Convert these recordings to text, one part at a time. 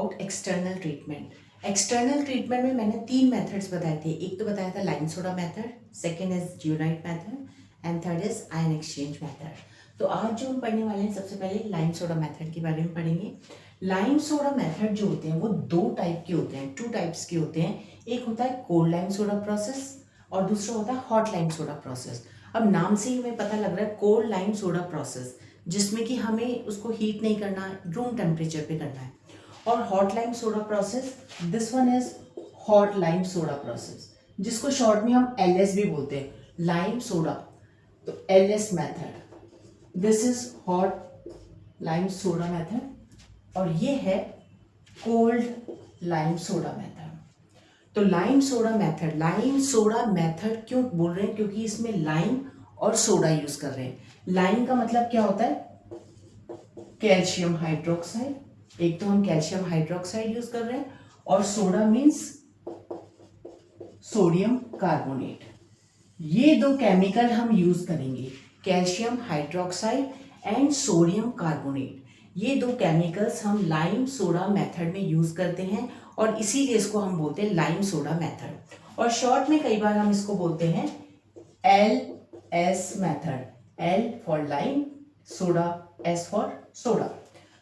About external treatment. External treatment में मैंने 3 methods बताए थे। एक तो बताया था lime soda method, second is zeolite method and third is ion exchange method. तो आज जो हम पढ़ने वाले हैं, सबसे पहले लाइम सोडा मेथड के बारे में पढ़ेंगे। लाइम सोडा मेथड जो होते हैं वो 2 टाइप के होते हैं, 2 टाइप्स के होते हैं। एक होता है कोल्ड लाइम सोडा प्रोसेस और दूसरा होता है हॉट लाइम सोडा प्रोसेस। अब नाम से ही हमें पता लग रहा है कोल्ड लाइम सोडा प्रोसेस, जिसमें कि हमें उसको हीट नहीं करना, रूम टेम्परेचर पे करना है। और hot lime soda process, this one is hot lime soda process, जिसको शॉर्ट में हम LS भी बोलते हैं, लाइम सोडा। तो LS method, this is hot lime soda method और ये है कोल्ड लाइम सोडा मेथड। तो लाइम सोडा मेथड क्यों बोल रहे हैं? क्योंकि इसमें लाइम और सोडा यूज कर रहे हैं। लाइम का मतलब क्या होता है? Calcium hydroxide. एक तो हम कैल्शियम हाइड्रोक्साइड यूज कर रहे हैं और सोडा मीन्स सोडियम कार्बोनेट। ये 2 केमिकल हम यूज करेंगे, calcium hydroxide and sodium carbonate. ये 2 केमिकल्स हम लाइम सोडा मेथड में यूज करते हैं और इसीलिए इसको हम बोलते हैं लाइम सोडा मेथड। और शॉर्ट में कई बार हम इसको बोलते हैं LS method, L for lime, soda, S for soda.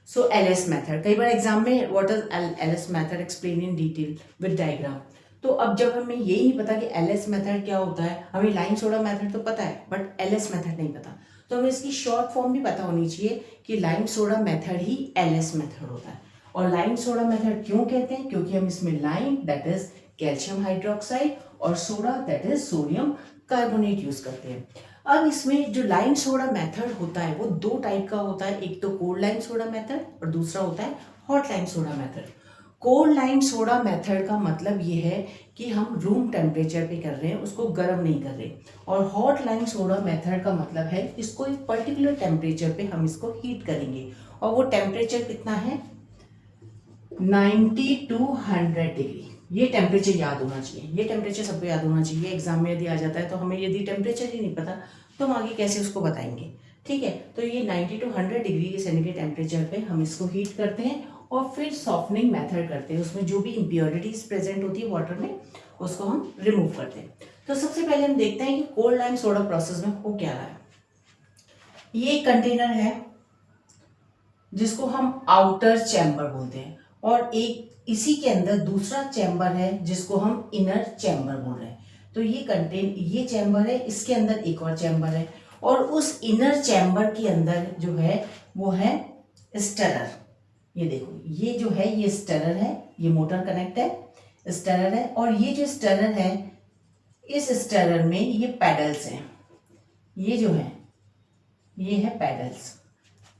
So LS method, कई बार एग्जाम में what is LS method explain in detail with diagram. तो अब जब हमें यही नहीं पता कि LS मेथड क्या होता है, हमें लाइम सोडा मेथड तो पता है बट LS मेथड नहीं पता, तो हमें इसकी शॉर्ट फॉर्म भी पता होनी चाहिए कि लाइम सोडा मेथड ही LS मेथड होता है। और लाइम सोडा मेथड क्यों कहते हैं? क्योंकि हम इसमें lime that is calcium hydroxide और soda that is sodium carbonate use करते हैं। अब इसमें जो लाइम सोडा मेथड होता है वो 2 टाइप का होता है, एक तो कोल्ड लाइम सोडा मेथड और दूसरा होता है hot lime soda method. Cold lime soda method का मतलब ये है कि हम रूम टेम्परेचर पे कर रहे हैं, उसको गर्म नहीं कर रहे। और हॉट लाइम सोडा मेथड का मतलब है इसको एक पर्टिकुलर टेम्परेचर पे हम इसको हीट करेंगे और वो टेम्परेचर कितना है? 90 to 100 डिग्री। ये टेम्परेचर याद होना चाहिए, ये टेम्परेचर सबको याद होना चाहिए। एग्जाम में यदि आ जाता है तो हमें यदि टेम्परेचर ही नहीं पता तो हम आगे कैसे उसको बताएंगे? ठीक है, तो ये 90 to 100 डिग्री सेंटीग्रेड टेम्परेचर पे हम इसको हीट करते हैं और फिर सॉफ्टनिंग मेथड करते हैं। उसमें जो भी इम्प्योरिटीज प्रेजेंट होती है वाटर में उसको हम रिमूव करते हैं। तो सबसे पहले हम देखते हैं कि कोल्ड लाइम सोडा प्रोसेस में हो क्या रहा है। ये एक कंटेनर है जिसको हम आउटर चैम्बर बोलते हैं और एक इसी के अंदर दूसरा चैम्बर है जिसको हम इनर चैम्बर बोल रहे हैं। तो ये चैम्बर है, इसके अंदर एक और चैम्बर है और उस इनर चैम्बर के अंदर जो है वो है स्टरर। ये देखो, ये जो है ये स्टरर है, ये मोटर कनेक्ट है, स्टरर है। और ये जो स्टरर है, इस स्टरर में ये पैडल्स हैं, ये जो है ये है पैडल्स,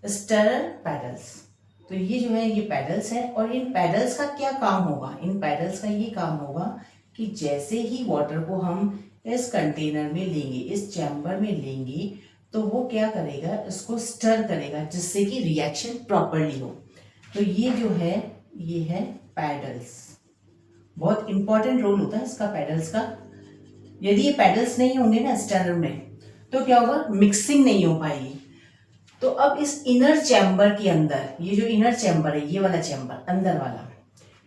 स्टरर पैडल्स। तो ये जो है ये पैडल्स है और इन पैडल्स का क्या काम होगा? इन पैडल्स का ये काम होगा कि जैसे ही वाटर को हम इस कंटेनर में लेंगे, इस चैम्बर में लेंगे, तो वो क्या करेगा? इसको स्टर करेगा जिससे कि रिएक्शन प्रॉपरली हो। तो ये जो है ये है पैडल्स। बहुत इंपॉर्टेंट रोल होता है इसका, पैडल्स का। यदि ये पैडल्स नहीं होंगे ना स्टरर में तो क्या होगा? मिक्सिंग नहीं हो पाएगी। तो अब इस इनर चैम्बर के अंदर, ये जो इनर चैम्बर है, ये वाला चैम्बर अंदर वाला,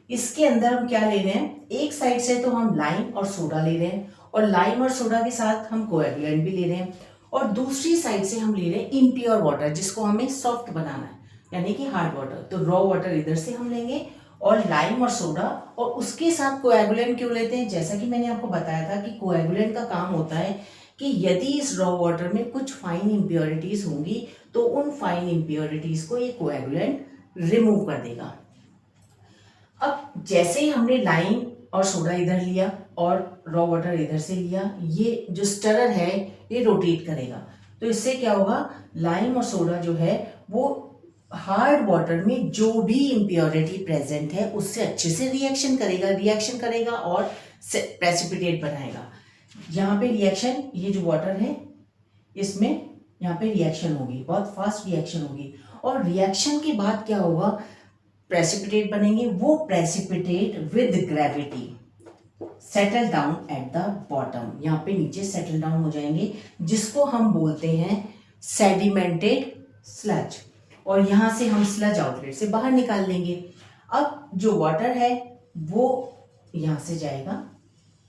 इसके अंदर हम क्या ले रहे हैं? एक साइड से तो हम लाइम और सोडा ले रहे हैं और लाइम और सोडा के साथ हम कोएगुलेंट भी ले रहे हैं और दूसरी साइड से हम ले रहे हैं इम्प्योर वाटर, जिसको हमें सॉफ्ट बनाना है, यानी कि हार्ड वाटर। तो रॉ वाटर इधर से हम लेंगे और लाइम और सोडा, और उसके साथ कोएगुलेंट क्यों लेते हैं? जैसा कि मैंने आपको बताया था कि कोएगुलेंट का काम होता है कि यदि इस रॉ वाटर में कुछ फाइन इम्प्योरिटीज होंगी तो उन फाइन इम्प्योरिटीज को ये कोएगुलेंट रिमूव कर देगा। अब जैसे ही हमने लाइम और सोडा इधर लिया और रॉ वाटर इधर से लिया, ये जो स्टरर है ये रोटेट करेगा। तो इससे क्या होगा? लाइम और सोडा जो है वो हार्ड वाटर में जो भी इम्प्योरिटी प्रेजेंट है उससे अच्छे से रिएक्शन करेगा और प्रेसिपिटेट बनाएगा। यहाँ पे रिएक्शन, ये जो वाटर है इसमें यहाँ पे रिएक्शन होगी, बहुत फास्ट रिएक्शन होगी और रिएक्शन के बाद क्या होगा? प्रेसिपिटेट बनेंगे। वो precipitate with gravity settle down at the bottom, यहाँ पे नीचे सेटल डाउन हो जाएंगे, जिसको हम बोलते हैं सेडिमेंटेड स्लज। और यहाँ से हम स्लज आउटलेट से बाहर निकाल लेंगे। अब जो वाटर है वो यहाँ से जाएगा,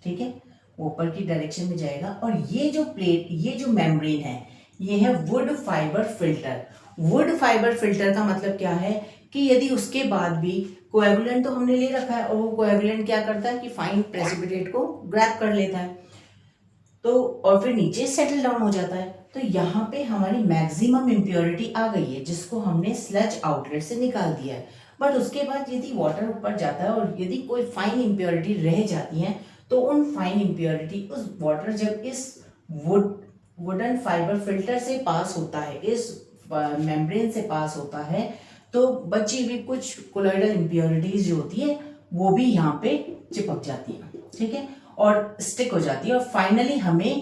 ठीक है, ऊपर की डायरेक्शन में जाएगा। और ये जो प्लेट, ये जो मेम्ब्रेन है, ये है wood fibre filter. Wood fibre filter का मतलब क्या है कि यदि उसके बाद भी कोएगुलेंट तो हमने ले रखा है, और वो कोएगुलेंट क्या करता है कि फाइन प्रेसिपिटेट को ग्रैब कर लेता है, तो और फिर नीचे सेटल डाउन हो जाता है। तो यहाँ पे हमारी मैक्सिमम इम्प्योरिटी आ गई है, जिसको हमने स्लज आउटलेट से निकाल दिया है। बट उसके बाद यदि वाटर ऊपर जाता है और यदि कोई फाइन इम्प्योरिटी रह जाती है, तो उन फाइन इम्प्योरिटी, उस वाटर जब इस वुडन फाइबर फिल्टर से पास होता है, इस मेम्ब्रेन से पास होता है, तो बची हुई कुछ कोलॉइडल इम्प्योरिटीज जो होती है वो भी यहाँ पे चिपक जाती है, ठीक है, और स्टिक हो जाती है, और फाइनली हमें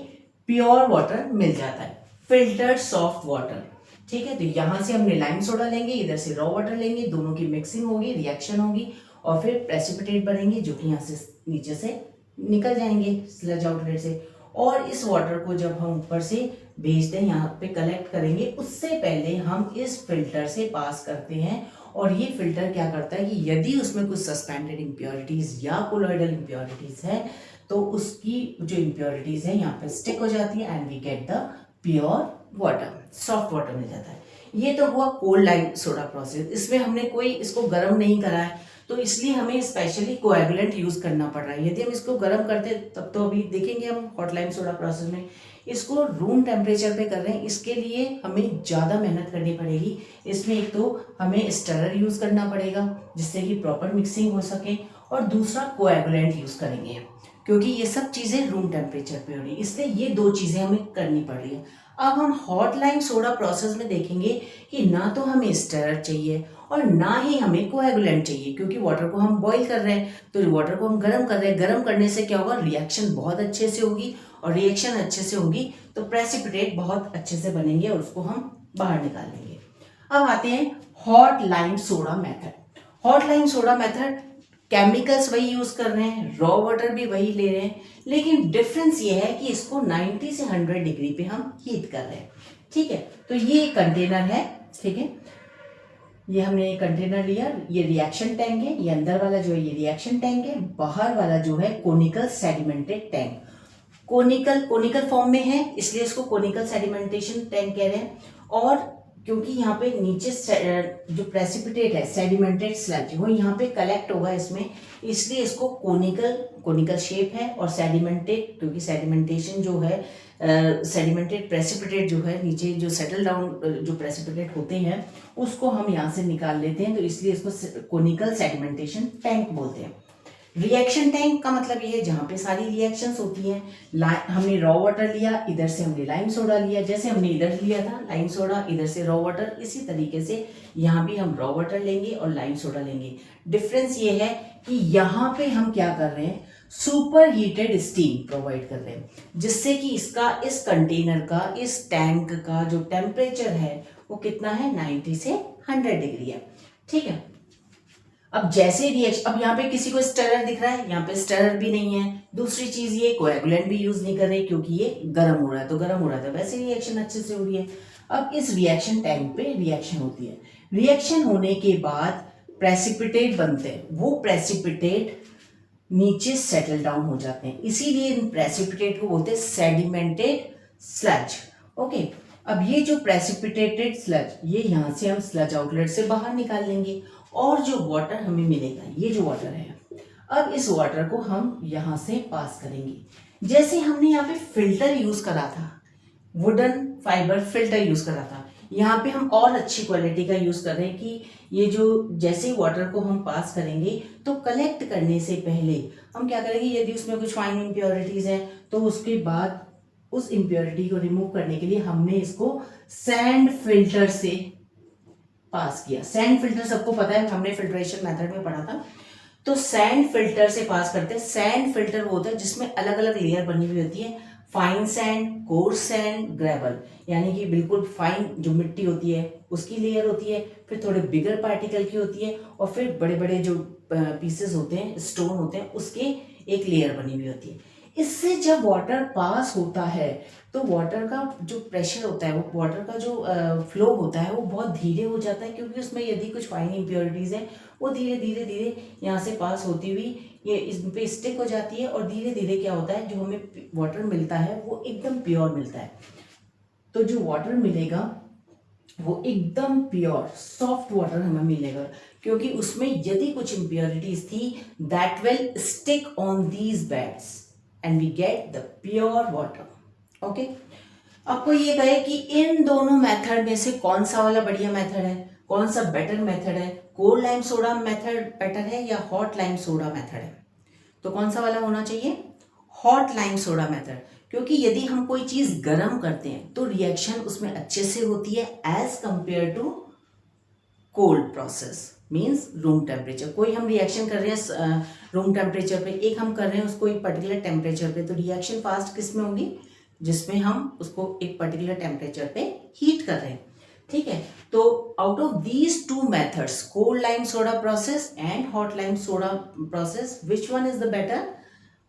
प्योर वाटर मिल जाता है, फिल्टर्ड सॉफ्ट वाटर, ठीक है। तो यहाँ से हमने लाइम सोडा लेंगे, इधर से रॉ वाटर लेंगे, दोनों की मिक्सिंग होगी, रिएक्शन होगी, और फिर प्रेसिपिटेट बनेंगे जो कि यहाँ से नीचे से निकल जाएंगे स्लज आउटलेट से। और इस वाटर को जब हम ऊपर से भेजते हैं, यहाँ पे कलेक्ट करेंगे, उससे पहले हम इस फिल्टर से पास करते हैं। और ये फिल्टर क्या करता है कि यदि उसमें कुछ सस्पेंडेड इम्प्योरिटीज या कोलॉइडल इम्प्योरिटीज है, तो उसकी जो इम्प्योरिटीज है यहाँ पे स्टिक हो जाती है, and we get the pure water, soft water मिल जाता है। ये तो हुआ कोल्ड लाइम सोडा प्रोसेस। इसमें हमने कोई इसको गर्म नहीं करा है, तो इसलिए हमें स्पेशली कोएगुलेंट यूज करना पड़ रहा है। यदि हम इसको गर्म करते तब तो अभी देखेंगे हम हॉट लाइम सोडा प्रोसेस में, इसको रूम टेम्परेचर पे कर रहे हैं, इसके लिए हमें ज़्यादा मेहनत करनी पड़ेगी। इसमें एक तो हमें स्टरर यूज़ करना पड़ेगा जिससे कि प्रॉपर मिक्सिंग हो सके, और दूसरा कोएगुलेंट यूज़ करेंगे, क्योंकि ये सब चीज़ें रूम टेम्परेचर पे हो रही है, इसलिए ये दो चीज़ें हमें करनी पड़ रही है। अब हम हॉट लाइम सोडा प्रोसेस में देखेंगे कि ना तो हमें स्टरर चाहिए और ना ही हमें कोएगुलेंट चाहिए, क्योंकि वाटर को हम बॉईल कर रहे हैं, तो वाटर को हम गर्म कर रहे हैं। गर्म करने से क्या होगा, रिएक्शन बहुत अच्छे से होगी, और रिएक्शन अच्छे से होगी तो प्रेसिपिटेट बहुत अच्छे से बनेंगे और उसको हम बाहर निकाल लेंगे। अब आते हैं hot lime soda method. Hot lime soda method chemicals वही यूज कर रहे हैं, रॉ वाटर भी वही ले रहे हैं, लेकिन डिफरेंस ये है कि इसको 90 से 100 डिग्री पे हम हीट कर रहे हैं, ठीक है। तो ये कंटेनर है, ठीक है, ये हमने कंटेनर लिया, ये रिएक्शन टैंक है, ये अंदर वाला जो है ये रिएक्शन टैंक है, बाहर वाला जो है conical sedimented tank. Conical form में है इसलिए इसको कोनिकल सेडिमेंटेशन टैंक कह रहे हैं। और क्योंकि यहाँ पे नीचे जो प्रेसिपिटेट है, सेडिमेंटेड स्लज, वो यहाँ पे कलेक्ट होगा इसमें, इसलिए इसको कोनिकल शेप है। और सेडिमेंटेड, क्योंकि सेडिमेंटेशन जो है, सेडिमेंटेड प्रेसिपिटेट जो है नीचे जो सेटल डाउन जो प्रेसिपिटेट होते हैं उसको हम यहाँ से निकाल लेते हैं, तो इसलिए इसको कोनिकल सेडिमेंटेशन टैंक बोलते हैं। रिएक्शन टैंक का मतलब ये है जहाँ पे सारी रिएक्शंस होती हैं। हमने रॉ वाटर लिया, इधर से हमने लाइम सोडा लिया, जैसे हमने इधर लिया था लाइम सोडा, इधर से रॉ वाटर, इसी तरीके से यहाँ भी हम रॉ वाटर लेंगे और लाइम सोडा लेंगे। डिफरेंस ये है कि यहाँ पे हम क्या कर रहे हैं, सुपर हीटेड स्टीम प्रोवाइड कर रहे हैं, जिससे कि इसका, इस कंटेनर का, इस टैंक का जो टेम्परेचर है वो कितना है, 90 से 100 डिग्री है, ठीक है। अब जैसे रिएक्शन, अब यहाँ पे किसी को स्टरर दिख रहा है, यहाँ पे स्टरर भी नहीं है। दूसरी चीज ये कोएगुलेंट भी यूज नहीं कर रहे क्योंकि ये गर्म हो रहा है, तो गर्म हो रहा था, वैसे रिएक्शन अच्छे से हो रही है। अब इस रिएक्शन टैंक पे रिएक्शन होती है, रिएक्शन होने के बाद प्रेसिपिटेट बनते हैं, वो प्रेसिपिटेट नीचे सेटल डाउन हो जाते हैं, इसीलिए इन प्रेसिपिटेट को बोलते हैं सेडिमेंटेड स्लज। ओके, अब ये जो प्रेसिपिटेटेड स्लज, ये यहाँ से हम स्लज आउटलेट से बाहर निकाल लेंगे, और जो वाटर हमें मिलेगा, ये जो वाटर है, अब इस वाटर को हम यहाँ से पास करेंगे। जैसे हमने यहाँ पे फिल्टर यूज करा था, वुडन फाइबर फिल्टर यूज करा था, यहाँ पे हम और अच्छी क्वालिटी का यूज कर रहे हैं कि ये जो जैसे ही वाटर को हम पास करेंगे तो कलेक्ट करने से पहले हम क्या करेंगे, यदि उसमें कुछ फाइन इम्प्योरिटीज है तो उसके बाद उस इम्प्योरिटी को रिमूव करने के लिए हमने इसको सैंड फिल्टर से पास किया। सैंड फिल्टर सबको पता है, हमने फिल्ट्रेशन मेथड में पढ़ा था। तो सैंड फिल्टर से पास करते हैं। सैंड फिल्टर वो होता है जिसमें अलग अलग लेयर बनी हुई होती है, fine sand, coarse sand, gravel, यानी कि बिल्कुल फाइन जो मिट्टी होती है उसकी लेयर होती है, फिर थोड़े बिगर पार्टिकल की होती है, और फिर बड़े बड़े जो पीसेस होते हैं, स्टोन होते हैं, उसके एक लेयर बनी हुई होती है। इससे जब वाटर पास होता है तो वाटर का जो प्रेशर होता है, वो वाटर का जो फ्लो होता है वो बहुत धीरे हो जाता है, क्योंकि उसमें यदि कुछ फाइन इम्प्योरिटीज़ हैं वो धीरे धीरे धीरे यहाँ से पास होती हुई ये इस पे स्टिक हो जाती है, और धीरे धीरे क्या होता है, जो हमें वाटर मिलता है वो एकदम प्योर मिलता है। तो जो वाटर मिलेगा वो एकदम प्योर सॉफ्ट वाटर हमें मिलेगा, क्योंकि उसमें यदि कुछ इम्प्योरिटीज थी that will stick on these beds and we get the pure water. Okay, आपको ये कहे कि इन दोनों मेथड में से कौन सा वाला बढ़िया मेथड है, कौन सा बेटर मेथड है, cold lime soda method better है या हॉट लाइम सोडा मेथड है, तो कौन सा वाला होना चाहिए, हॉट लाइम सोडा मेथड। क्योंकि यदि हम कोई चीज गर्म करते हैं तो रिएक्शन उसमें अच्छे से होती है as compare to cold process, means room temperature. कोई हम रिएक्शन कर रहे हैं रूम टेम्परेचर पे, एक हम कर रहे हैं उसको एक पर्टिकुलर टेम्परेचर पे, तो रिएक्शन फास्ट किस में होगी, जिसमें हम उसको एक पर्टिकुलर टेम्परेचर पे हीट कर रहे हैं। ठीक है, तो out of these two methods, cold lime soda process and hot lime soda process, which one is the better,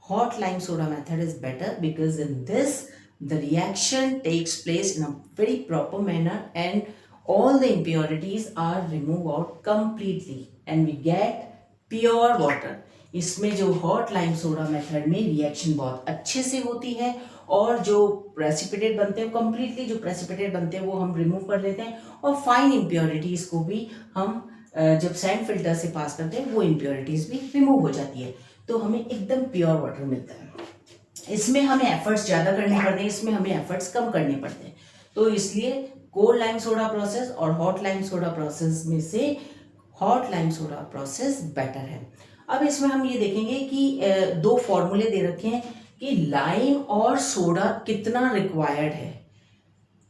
hot lime soda method is better, because in this the reaction takes place in a very proper manner and all the impurities are removed out completely and we get pure water। इसमें जो hot lime soda method में reaction बहुत अच्छे से होती है और जो प्रेसिपिटेट बनते हैं कंप्लीटली, जो प्रेसिपिटेट बनते हैं वो हम रिमूव कर लेते हैं, और फाइन इम्प्योरिटीज को भी हम जब सैंड फिल्टर से पास करते हैं वो इम्प्योरिटीज भी रिमूव हो जाती है, तो हमें एकदम प्योर वाटर मिलता है। इसमें हमें एफर्ट्स ज़्यादा करने पड़ते हैं, इसमें हमें एफर्ट्स कम करने पड़ते हैं, तो इसलिए कोल्ड लाइम सोडा प्रोसेस और हॉट लाइम सोडा प्रोसेस में से hot lime soda process better है। अब इसमें हम ये देखेंगे कि दो फॉर्मूले दे रखे हैं कि लाइम और सोडा कितना रिक्वायर्ड है।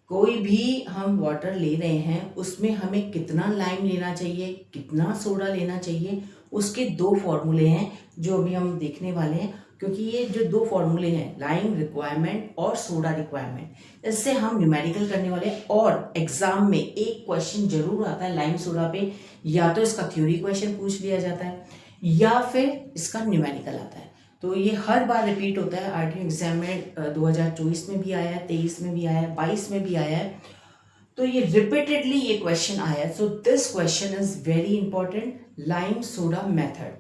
कोई भी हम वाटर ले रहे हैं उसमें हमें कितना लाइम लेना चाहिए, कितना सोडा लेना चाहिए, उसके दो फॉर्मूले हैं जो अभी हम देखने वाले हैं। क्योंकि ये जो दो फॉर्मूले हैं, लाइम रिक्वायरमेंट और सोडा रिक्वायरमेंट, इससे हम न्यूमेरिकल करने वाले हैं, और एग्जाम में एक क्वेश्चन जरूर आता है लाइम सोडा पे, या तो इसका थ्योरी क्वेश्चन पूछ लिया जाता है या फिर इसका न्यूमेरिकल आता है। तो ये हर बार रिपीट होता है, आरटीओ एग्जाम में 2024 में भी आया है, 23 में भी आया है, 22 में भी आया है, तो ये रिपीटेडली ये क्वेश्चन आया है। So this question is very important, lime soda method.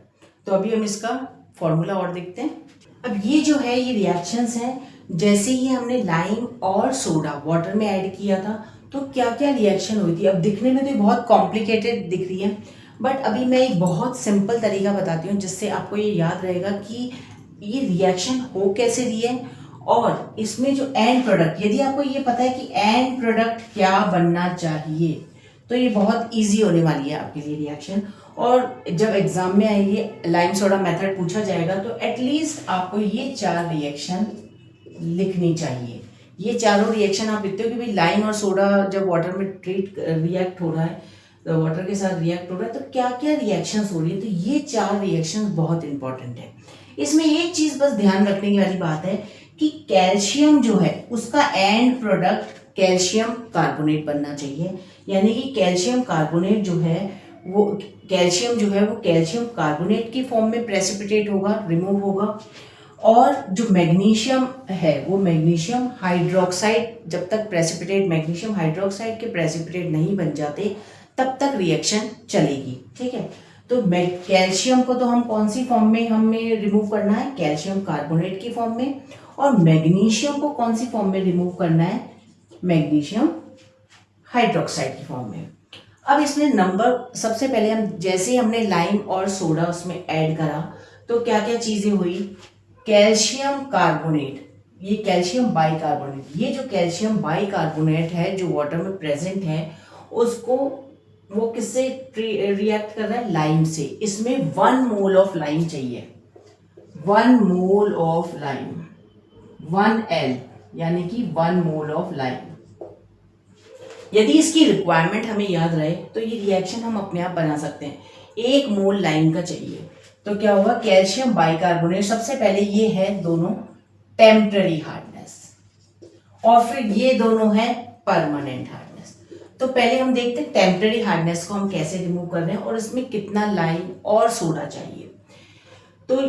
तो अभी हम इसका फॉर्मूला और देखते हैं। अब ये जो है ये रिएक्शंस हैं, जैसे ही हमने लाइम और सोडा वाटर में ऐड किया था तो क्या क्या रिएक्शन हुई थी। अब दिखने में तो बहुत कॉम्प्लिकेटेड दिख रही है, बट अभी मैं एक बहुत सिंपल तरीका बताती हूँ जिससे आपको ये याद रहेगा कि ये रिएक्शन हो कैसे रही है, और इसमें जो एंड प्रोडक्ट, यदि आपको ये पता है कि एंड प्रोडक्ट क्या बनना चाहिए तो ये बहुत इजी होने वाली है आपके लिए रिएक्शन। और जब एग्जाम में आएगी लाइम सोडा मेथड पूछा जाएगा तो एटलीस्ट आपको ये चार रिएक्शन लिखनी चाहिए। ये चारों रिएक्शन आप लिखते हो कि भाई लाइम और सोडा जब वाटर में रिएक्ट हो रहा है, तो वाटर के साथ रिएक्ट हो रहा है, तो क्या क्या रिएक्शंस हो रही है, तो ये चार रिएक्शंस बहुत इंपॉर्टेंट है। इसमें एक चीज बस ध्यान रखने वाली बात है कि कैल्शियम जो है उसका एंड प्रोडक्ट कैल्शियम कार्बोनेट बनना चाहिए, यानी कि कैल्शियम कार्बोनेट जो है वो कैल्शियम कार्बोनेट की फॉर्म में प्रेसिपिटेट होगा, रिमूव होगा, और जो मैग्नीशियम है वो मैग्नीशियम हाइड्रोक्साइड, जब तक प्रेसिपिटेट मैग्नीशियम हाइड्रोक्साइड के प्रेसिपिटेट नहीं बन जाते तब तक रिएक्शन चलेगी। ठीक है, तो कैल्शियम को तो हम कौन सी फॉर्म में हमें रिमूव करना है, कैल्शियम कार्बोनेट की फॉर्म में, और मैग्नीशियम को कौन सी फॉर्म में रिमूव करना है, मैग्नीशियम हाइड्रोक्साइड की फॉर्म में। अब इसमें नंबर, सबसे पहले हम जैसे ही हमने लाइम और सोडा उसमें ऐड करा तो क्या क्या चीजें हुई, कैल्शियम कार्बोनेट, ये कैल्शियम बाइकार्बोनेट, ये जो कैल्शियम बाइकार्बोनेट है जो वाटर में प्रेजेंट है उसको वो किससे रिएक्ट कर रहा है, लाइम से। इसमें 1 मोल ऑफ लाइम चाहिए, 1 मोल ऑफ लाइम, 1L, यानी कि 1 मोल ऑफ लाइम। यदि इसकी रिक्वायरमेंट हमें याद रहे तो ये रिएक्शन हम अपने आप बना सकते हैं। 1 मोल लाइम का चाहिए, तो क्या होगा, कैल्शियम बाइकार्बोनेट, सबसे पहले ये है दोनों टेम्पररी हार्डनेस, और फिर ये दोनों है परमानेंट हार्डनेस। तो पहले हम देखते हैं टेम्पररी हार्डनेस को हम कैसे रिमूव कर रहे हैं और इसमें कितना लाइम और सोडा चाहिए। तो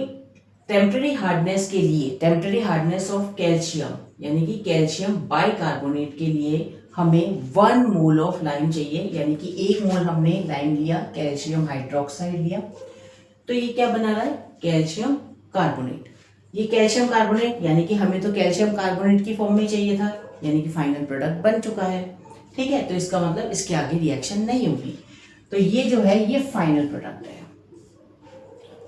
टेम्पररी हार्डनेस के लिए, टेम्पररी हार्डनेस ऑफ कैल्शियम यानी कि कैल्शियम बाइकार्बोनेट के लिए हमें 1 मोल ऑफ लाइम चाहिए, यानी कि 1 मोल हमने लाइम लिया, कैल्शियम हाइड्रोक्साइड लिया, तो ये क्या बना रहा है, कैल्शियम कार्बोनेट। ये कैल्शियम कार्बोनेट यानी कि हमें तो कैल्शियम कार्बोनेट की फॉर्म में चाहिए था, यानी कि फाइनल प्रोडक्ट बन चुका है। ठीक है, तो इसका मतलब इसके आगे रिएक्शन नहीं होगी, तो ये जो है ये फाइनल प्रोडक्ट है।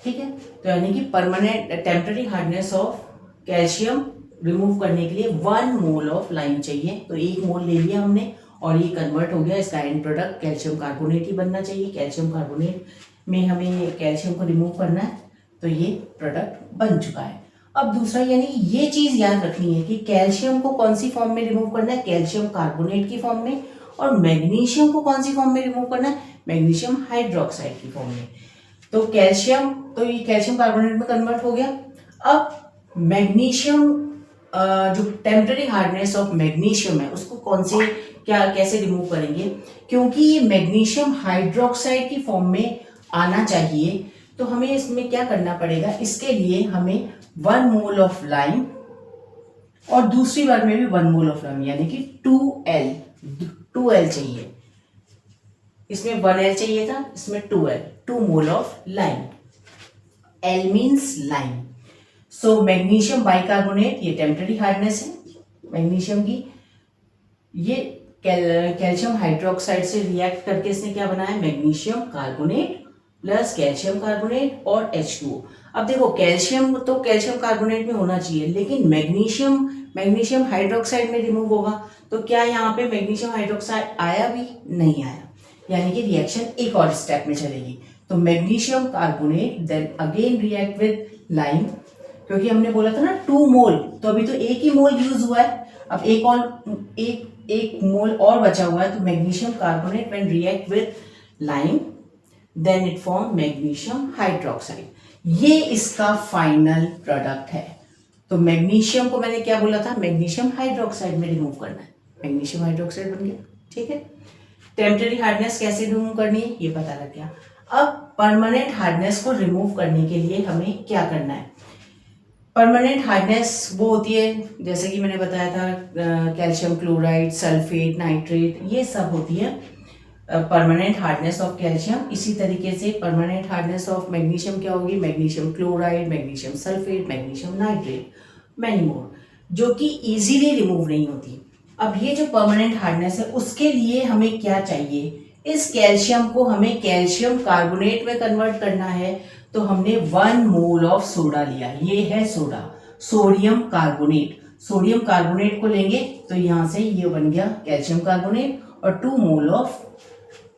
ठीक है, तो यानी कि permanent temporary hardness of calcium remove करने के लिए 1 मोल ऑफ लाइम चाहिए, तो 1 मोल ले लिया हमने और ये कन्वर्ट हो गया, इसका एंड प्रोडक्ट कैल्शियम कार्बोनेट ही बनना चाहिए। कैल्शियम कार्बोनेट में हमें कैल्शियम को रिमूव करना है, तो ये प्रोडक्ट बन चुका है। अब दूसरा, यानी ये चीज याद रखनी है कि कैल्शियम को कौन सी फॉर्म में रिमूव करना है, कैल्शियम कार्बोनेट की फॉर्म में, और मैग्नीशियम को कौन सी फॉर्म में रिमूव करना है, मैग्नीशियम हाइड्रोक्साइड की फॉर्म में। तो कैल्शियम, तो ये कैल्शियम कार्बोनेट में कन्वर्ट हो गया। अब मैग्नीशियम, जो टेम्पररी हार्डनेस ऑफ मैग्नीशियम है उसको कौन से कैसे रिमूव करेंगे, क्योंकि ये मैग्नीशियम हाइड्रोक्साइड की फॉर्म में आना चाहिए, तो हमें इसमें क्या करना पड़ेगा, इसके लिए हमें 1 मोल ऑफ लाइम और दूसरी बार में भी 1 मोल ऑफ लाइम यानी कि 2L चाहिए। इसमें 1L चाहिए था, इसमें 2 mole of lime. L means lime. So magnesium bicarbonate, ये टेम्पररी हार्डनेस है मैग्नीशियम की, ये कैल्शियम हाइड्रोक्साइड से रिएक्ट करके इसने क्या बनाया, magnesium carbonate plus calcium carbonate और H2O। अब देखो कैल्शियम तो कैल्शियम कार्बोनेट में होना चाहिए, लेकिन मैग्नीशियम हाइड्रोक्साइड में रिमूव होगा, तो क्या यहाँ पे मैग्नीशियम हाइड्रोक्साइड आया भी नहीं आया, यानी कि रिएक्शन एक और स्टेप में चलेगी। तो magnesium carbonate then again react with lime, क्योंकि हमने बोला था ना 2 मोल, तो अभी तो एक ही मोल यूज हुआ है, अब एक मोल और बचा हुआ है, तो magnesium carbonate when react with lime then it form magnesium hydroxide. ये इसका फाइनल प्रोडक्ट है। तो मैग्नीशियम को मैंने क्या बोला था, मैग्नीशियम हाइड्रोक्साइड में रिमूव करना है, मैग्नीशियम हाइड्रोक्साइड बन गया। ठीक है, टेम्पररी हार्डनेस कैसे रिमूव करनी है ये पता लग गया। अब परमानेंट हार्डनेस को रिमूव करने के लिए हमें क्या करना है। परमानेंट हार्डनेस वो होती है, जैसे कि मैंने बताया था, कैल्शियम क्लोराइड, सल्फेट, नाइट्रेट, ये सब होती है परमानेंट हार्डनेस ऑफ कैल्शियम। इसी तरीके से परमानेंट हार्डनेस ऑफ मैग्नीशियम क्या होगी, magnesium chloride, magnesium sulphate, magnesium nitrate, many more, जो कि इजीली रिमूव नहीं होती। अब ये जो परमानेंट हार्डनेस है उसके लिए हमें क्या चाहिए, इस कैल्शियम को हमें कैल्शियम कार्बोनेट में कन्वर्ट करना है, तो हमने 1 मोल ऑफ सोडा लिया, ये है soda, sodium carbonate. Sodium carbonate को लेंगे तो यहां से ये बन गया कैल्शियम कार्बोनेट, और 2 मोल ऑफ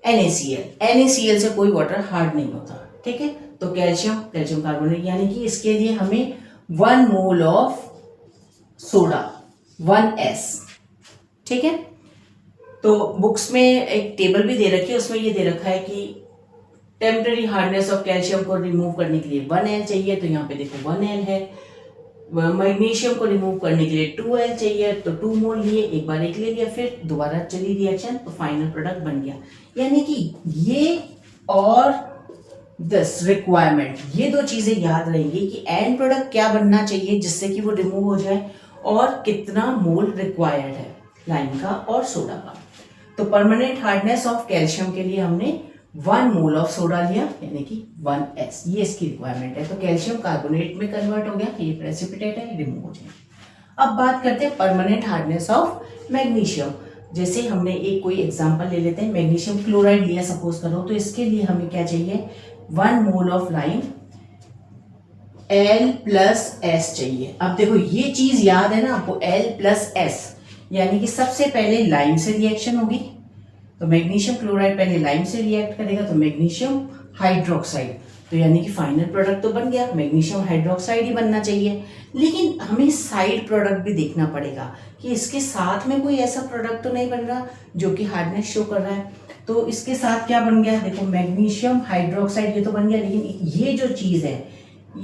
NaCl से कोई वाटर हार्ड नहीं होता। ठीक है, तो कैल्शियम कार्बोनेट, यानी कि इसके लिए हमें 1 मोल ऑफ सोडा 1S। ठीक है, तो बुक्स में एक टेबल भी दे रखी है, उसमें ये दे रखा है कि टेम्पररी हार्डनेस ऑफ कैल्शियम को रिमूव करने के लिए 1L चाहिए, तो यहाँ पे देखो 1L है। मैग्नीशियम को रिमूव करने के लिए 2L चाहिए, तो 2 मोल लिए, एक बार एक ले लिया, फिर दोबारा चली रिएक्शन, तो फाइनल प्रोडक्ट बन गया। यानी कि ये और दिस रिक्वायरमेंट, ये 2 चीजें याद रहेंगी कि एंड प्रोडक्ट क्या बनना चाहिए जिससे कि वो रिमूव हो जाए, और कितना मोल रिक्वायर्ड है लाइम का और सोडा का। तो परमानेंट हार्डनेस ऑफ कैल्शियम के लिए हमने 1 मोल ऑफ सोडा लिया, यानी कि 1S, ये इसकी रिक्वायरमेंट है। तो कैल्शियम कार्बोनेट में कन्वर्ट हो गया, ये प्रेसिपिटेट है, रिमूव हो जाए। अब बात करते हैं परमानेंट हार्डनेस ऑफ मैग्नीशियम। जैसे हमने एक कोई एग्जांपल ले लेते हैं, मैग्नीशियम क्लोराइड लिया सपोज करो, तो इसके लिए हमें क्या चाहिए, 1 मोल ऑफ लाइम L+S चाहिए। अब देखो ये चीज याद है ना आपको, L+S, यानी कि सबसे पहले लाइम से रिएक्शन होगी, तो मैग्नीशियम क्लोराइड पहले लाइम से रिएक्ट करेगा, तो मैग्नीशियम हाइड्रोक्साइड, तो यानी कि फाइनल प्रोडक्ट तो बन गया, मैग्नीशियम हाइड्रोक्साइड ही बनना चाहिए। लेकिन हमें साइड प्रोडक्ट भी देखना पड़ेगा कि इसके साथ में कोई ऐसा प्रोडक्ट तो नहीं बन रहा जो कि हार्डनेस शो कर रहा है। तो इसके साथ क्या बन गया, देखो मैग्नीशियम हाइड्रोक्साइड, ये तो बन गया, लेकिन ये जो चीज है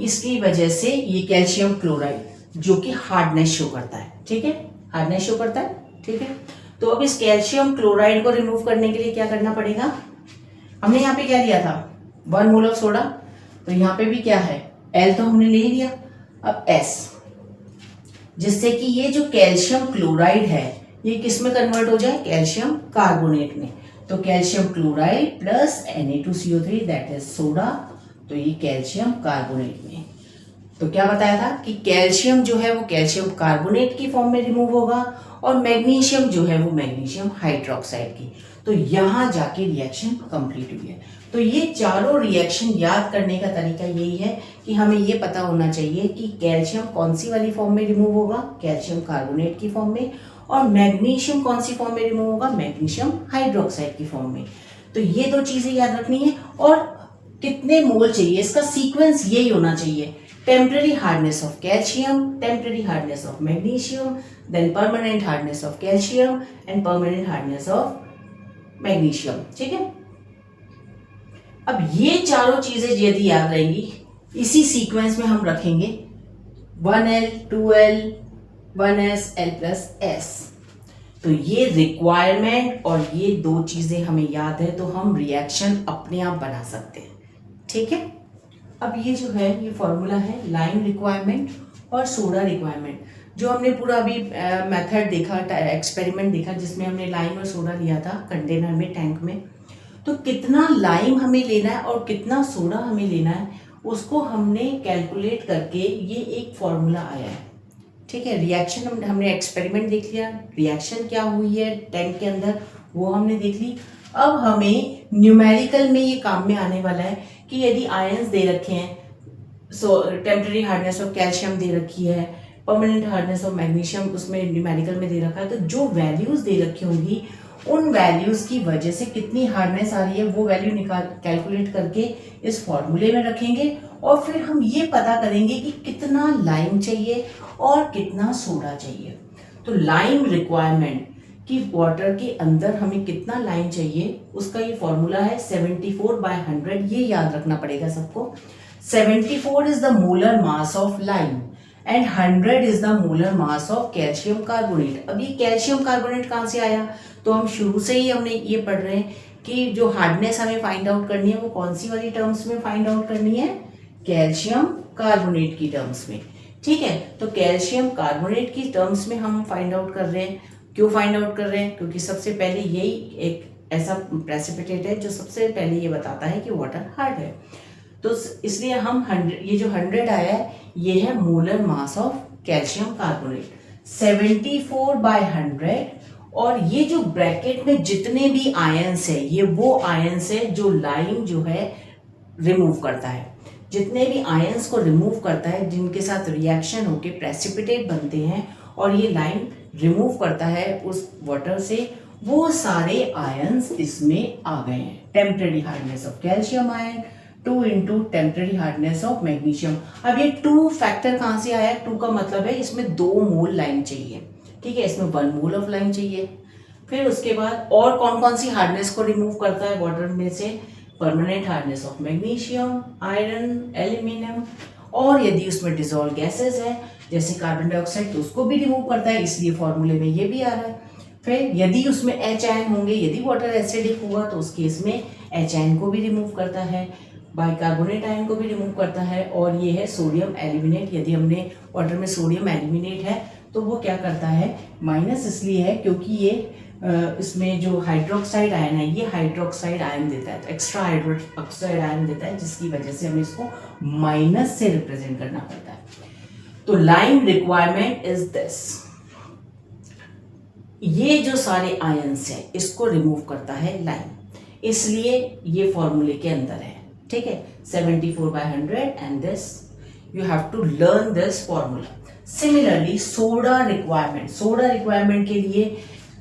इसकी वजह से ये कैल्शियम क्लोराइड जो कि हार्डनेस शो करता है। ठीक है, हार्डनेस शो करता है। ठीक है, तो अब इस कैल्शियम क्लोराइड को रिमूव करने के लिए क्या करना पड़ेगा, हमने यहाँ पे क्या लिया था, 1 मोल ऑफ सोडा, तो यहाँ पे भी क्या है, L तो हमने ले लिया, अब S, जिससे कि ये जो कैल्शियम क्लोराइड है ये किस में कन्वर्ट हो जाए, कैल्शियम कार्बोनेट में। तो calcium chloride plus Na2CO3 that is soda, तो ये कैल्शियम कार्बोनेट में। तो क्या बताया था कि कैल्शियम जो है वो कैल्शियम कार्बोनेट की फॉर्म में रिमूव होगा और मैग्नीशियम जो है वो मैग्नीशियम हाइड्रोक्साइड की। तो यहाँ जाके रिएक्शन कंप्लीट हुई है। तो ये चारों रिएक्शन याद करने का तरीका यही है कि हमें ये पता होना चाहिए कि कैल्शियम कौन सी वाली फॉर्म में रिमूव होगा, कैल्शियम कार्बोनेट की फॉर्म में, और मैग्नीशियम कौन सी फॉर्म में रिमूव होगा, मैग्नीशियम हाइड्रोक्साइड की फॉर्म में। तो ये दो चीजें याद रखनी है। और कितने मोल चाहिए, इसका सीक्वेंस यही होना चाहिए, temporary hardness of calcium, temporary hardness of magnesium, then permanent hardness of calcium and permanent hardness of magnesium. ठीक है, अब ये चारों चीजें यदि याद रहेंगी, इसी सीक्वेंस में हम रखेंगे 1L 2L 1S L plus S। तो ये रिक्वायरमेंट और ये दो चीजें हमें याद है तो हम रिएक्शन अपने आप बना सकते हैं। ठीक है, अब ये जो है ये फॉर्मूला है लाइम रिक्वायरमेंट और सोडा रिक्वायरमेंट। जो हमने पूरा अभी मेथड देखा, एक्सपेरिमेंट देखा जिसमें हमने लाइम और सोडा लिया था कंटेनर में, टैंक में, तो कितना लाइम हमें लेना है और कितना सोडा हमें लेना है उसको हमने कैलकुलेट करके ये एक फॉर्मूला आया है। ठीक है, रिएक्शन हमने एक्सपेरिमेंट देख लिया, रिएक्शन क्या हुई है टैंक के अंदर वो हमने देख ली। अब हमें न्यूमेरिकल में ये काम में आने वाला है कि यदि आयंस दे रखे हैं, सो टेम्पररी हार्डनेस ऑफ कैल्शियम दे रखी है, परमानेंट हार्डनेस ऑफ मैग्नीशियम उसमें न्यूमेरिकल में दे रखा है, तो जो वैल्यूज दे रखी होंगी उन वैल्यूज की वजह से कितनी हार्डनेस आ रही है वो वैल्यू निकाल कैलकुलेट करके इस फॉर्मूले में रखेंगे और फिर हम ये पता करेंगे कि कितना लाइम चाहिए और कितना सोडा चाहिए। तो लाइम रिक्वायरमेंट कि वाटर के अंदर हमें कितना लाइम चाहिए उसका ये फॉर्मूला है 74/100। ये याद रखना पड़ेगा सबको। 74 is the molar mass of lime and 100 is the molar mass of calcium carbonate. अब ये कैल्शियम कार्बोनेट कहाँ से आया, तो हम शुरू से ही हमने ये पढ़ रहे हैं कि जो हार्डनेस हमें फाइंड आउट करनी है वो कौन सी वाली टर्म्स में फाइंड आउट करनी है, कैल्शियम कार्बोनेट की टर्म्स में। ठीक है, तो कैल्शियम कार्बोनेट की टर्म्स में हम फाइंड आउट कर रहे हैं। क्यों फाइंड आउट कर रहे हैं, क्योंकि सबसे पहले यही एक ऐसा प्रेसिपिटेट है जो सबसे पहले ये बताता है कि वाटर हार्ड है। तो इसलिए हम 100, ये जो 100 आया है ये है molar mass of calcium carbonate 74/100। और ये जो ब्रैकेट में जितने भी आयंस है ये वो आयंस है जो लाइम जो है रिमूव करता है। जितने भी आयंस को रिमूव करता है जिनके साथ रिएक्शन होके प्रेसिपिटेट बनते हैं और ये लाइम रिमूव करता है उस वाटर से, वो सारे आयंस इसमें आ गए हैं। Temporary hardness of calcium ion 2 into temporary hardness of magnesium. अब ये 2 फैक्टर कहाँ से आया, 2 का मतलब है इसमें 2 मोल लाइम चाहिए। ठीक है, इसमें 1 मोल ऑफ लाइम चाहिए। फिर उसके बाद और कौन कौन सी हार्डनेस को रिमूव करता है वाटर में से, permanent hardness of magnesium, iron, aluminium, और यदि उसमें डिजोल्व गैसेस है जैसे कार्बन डाइऑक्साइड तो उसको भी रिमूव करता है, इसलिए फॉर्मूले में ये भी आ रहा है। फिर यदि उसमें एच आयन होंगे, यदि वाटर एसिडिक होगा तो उस केस में एच आयन को भी रिमूव करता है, बाइकार्बोनेट आयन को भी रिमूव करता है। और ये है सोडियम एल्यूमिनेट, यदि हमने वाटर में सोडियम एल्यूमिनेट है तो वो क्या करता है, माइनस इसलिए है क्योंकि ये इसमें जो हाइड्रोक्साइड आयन है ये हाइड्रोक्साइड आयन देता है, तो एक्स्ट्रा हाइड्रोक्साइड आयन देता है जिसकी वजह से हमें इसको माइनस से रिप्रेजेंट करना पड़ता है। तो लाइम रिक्वायरमेंट इज दिस, ये जो सारे आयंस है इसको रिमूव करता है लाइम, इसलिए ये फॉर्मूले के अंदर है। ठीक है, 74/100 and this you have to learn this formula. Similarly soda requirement के लिए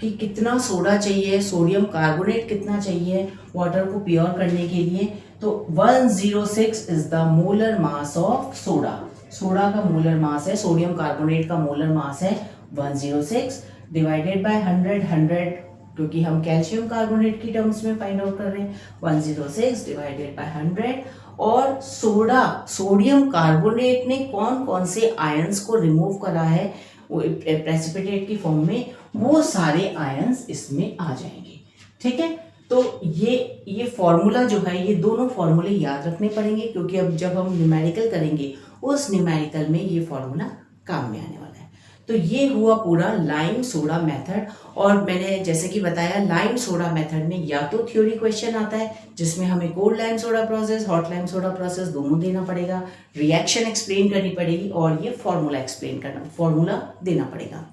कि कितना सोडा चाहिए, सोडियम कार्बोनेट कितना चाहिए वाटर को प्योर करने के लिए, तो 106 is the molar mass of soda का मोलर मास है, सोडियम कार्बोनेट का मोलर मास है 106 डिवाइडेड बाय 100 क्योंकि हम कैल्शियम कार्बोनेट की टर्म्स में फाइंड आउट कर रहे हैं, 106 डिवाइडेड बाय 100। और सोडियम कार्बोनेट ने कौन कौन से आयंस को रिमूव करा है प्रेसिपिटेट की फॉर्म में, वो सारे आयंस इसमें आ जाएंगे। ठीक है, तो ये फॉर्मूला जो है ये दोनों फॉर्मूले याद रखने पड़ेंगे क्योंकि अब जब हम न्यूमेरिकल करेंगे उस न्यूमेरिकल में ये फॉर्मूला काम में आने वाला है। तो ये हुआ पूरा लाइम सोडा मेथड। और मैंने जैसे कि बताया लाइम सोडा मेथड में या तो थ्योरी क्वेश्चन आता है जिसमें हमें cold lime soda process, hot lime soda process दोनों देना पड़ेगा, रिएक्शन एक्सप्लेन करनी पड़ेगी और ये फॉर्मूला देना पड़ेगा,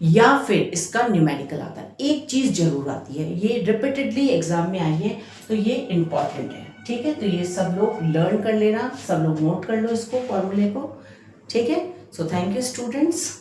या फिर इसका न्यूमेरिकल आता है। एक चीज़ जरूर आती है, ये रिपीटेडली एग्जाम में आई है तो ये इम्पॉर्टेंट है, ठीक है। तो ये सब लोग लर्न कर लेना, सब लोग नोट कर लो इसको, फॉर्मूले को, ठीक है। So thank you students.